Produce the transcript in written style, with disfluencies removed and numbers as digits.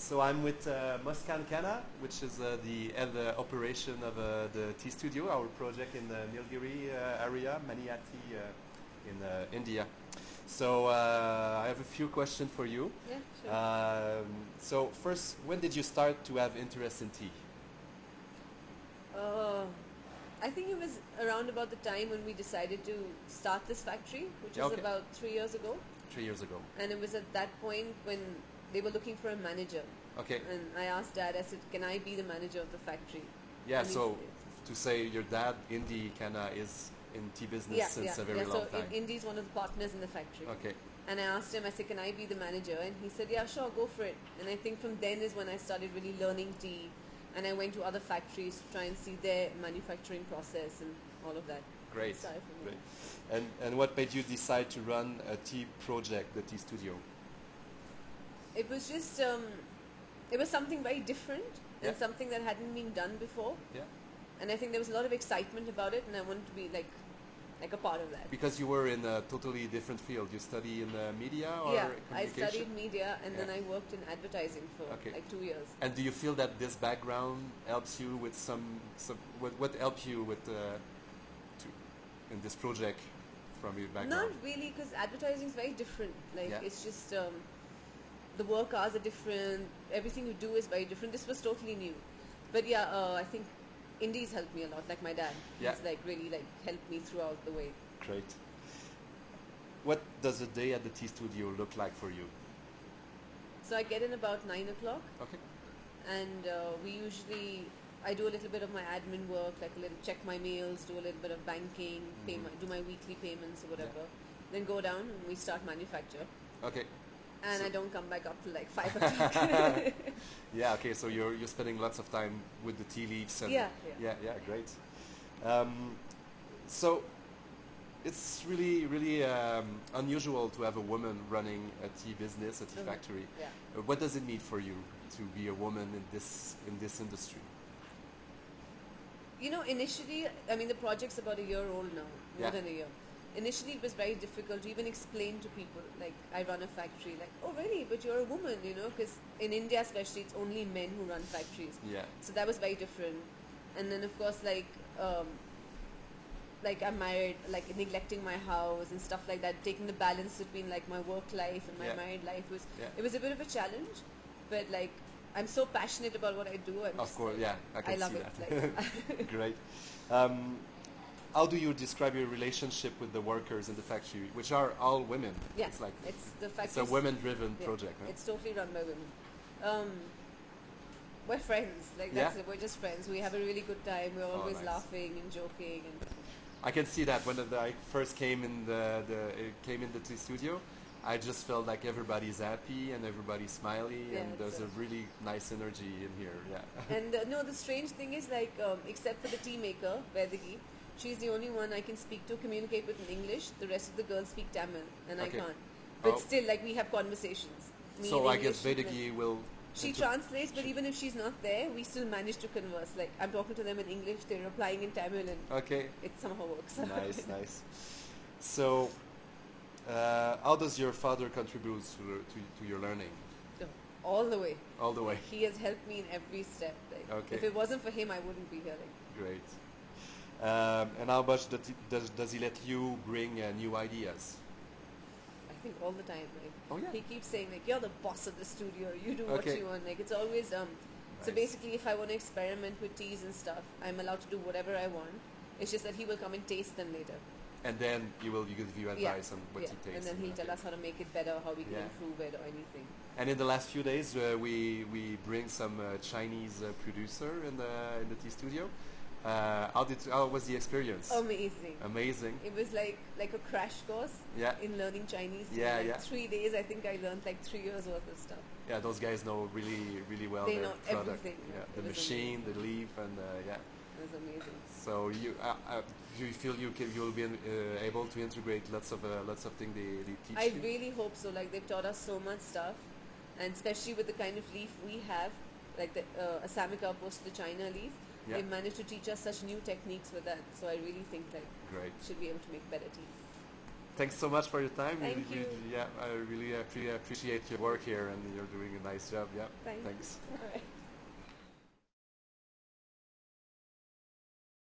So I'm with Muskan, which is the operation of the tea studio, our project in the Nilgiri area, Maniati in India. So I have a few questions for you. Yeah, sure. So first, when did you start to have interest in tea? Uh, I think it was around about the time when we decided to start this factory, which Yeah, was okay. about 3 years ago. 3 years ago. And it was at that point when they were looking for a manager. Okay. And I asked Dad, I said, can I be the manager of the factory? Yeah. And So to say your dad, Indy, is in tea business yeah, since yeah, a very yeah. long So time. Indy's one of the partners in the factory. Okay. And I asked him, I said, can I be the manager? And he said, yeah, sure, go for it. And I think from then is when I started really learning tea. And I went to other factories to try and see their manufacturing process and all of that. Great. Started from there. Great. And what made you decide to run a tea project, the tea studio? It was just, it was something very different and Yeah. something that hadn't been done before. Yeah. And I think there was a lot of excitement about it, and I wanted to be like a part of that. Because you were in a totally different field. You study in media or Yeah, I communication? studied media and then Yeah. I worked in advertising for Okay. like 2 years. And do you feel that this background helps you with some what helped you with in this project from your Not background? really, because advertising is very different. Like Yeah. it's just the work hours are different. Everything you do is very different. This was totally new, but yeah, I think Indies helped me a lot. Like my dad, Yeah. he's like really like helped me throughout the way. Great. What does a day at the tea studio look like for you? So I get in about 9 o'clock, Okay. and we usually I do a little bit of my admin work, like a little check my mails, do a little bit of banking, do my weekly payments or whatever. Then go down and we start manufacture. Okay. And So- I don't come back up till like 5 o'clock. Yeah. Okay. So you're spending lots of time with the tea leaves and Yeah. yeah. Great. So it's really unusual to have a woman running a tea business, a tea factory. Yeah. What does it mean for you to be a woman in this industry? You know, initially, I mean, the project's about a year old now, more Yeah. than a year. Initially, it was very difficult to even explain to people, like, I run a factory, like, oh, really? But you're a woman, you know, because in India, especially, it's only men who run factories. Yeah. So that was very different. And then, of course, like I'm married, like neglecting my house and stuff like that, taking the balance between like my work life and my Yeah. married life was Yeah. it was a bit of a challenge, but like I'm so passionate about what I do. I'm Of just, course. like, Yeah. I can love see it. that. Like, Great. How do you describe your relationship with the workers in the factory, which are all women? yeah, It's like it's the it's a factory. women-driven project. Huh? It's totally run by women. Um, we're friends. Like Yeah? that's it. We're just friends. We have a really good time. We're Oh, always nice. laughing and joking and. I can see that when I first came in came in the tea studio, I just felt like everybody's happy and everybody's smiley, Yeah, and there's it's a really nice energy in here. Yeah. And no, the strange thing is like, except for the tea maker, Vedagi, she's the only one I can speak to, communicate with in English. The rest of the girls speak Tamil, and I Okay. can't. But Oh. still, like we have conversations. Me So in I guess English, Vedagi will. she translates, but even if she's not there, we still manage to converse. Like I'm talking to them in English, they're replying in Tamil, and Okay. it somehow works. Nice. So, how does your father contribute to your learning? So, all the way. All the way. Like, he has helped me in every step. Like, Okay. if it wasn't for him, I wouldn't be here. Like, Great. And how much does he let you bring new ideas? I think all the time. Like, Oh, yeah. he keeps saying like, "You're the boss of the studio. You do what Okay. you want." Like, it's always So Nice. basically, if I want to experiment with teas and stuff, I'm allowed to do whatever I want. It's just that he will come and taste them later. And then he will give you advice on what yeah. he tastes. And then he'll tell us how to make it better, how we can Yeah. improve it, or anything. And in the last few days, we bring some Chinese producer in the tea studio. How was the experience? Amazing. Amazing. It was like a crash course Yeah. in learning Chinese. Yeah, like yeah. 3 days, I think I learned like 3 years worth of stuff. Yeah, those guys know really well They their know product. everything. Yeah, It the was machine, amazing. the leaf, and yeah. It was amazing. So do you feel you'll be able to integrate lots of things they teach I you? really hope so. Like they've taught us so much stuff, and especially with the kind of leaf we have, like the Assamica opposed to the China leaf, Yeah. they've managed to teach us such new techniques with that. So I really think like Great. should be able to make better tea. thanks so much for your time. Thank you. Yeah, I really appreciate your work here, and you're doing a nice job. Yeah, Thanks. thanks. All right.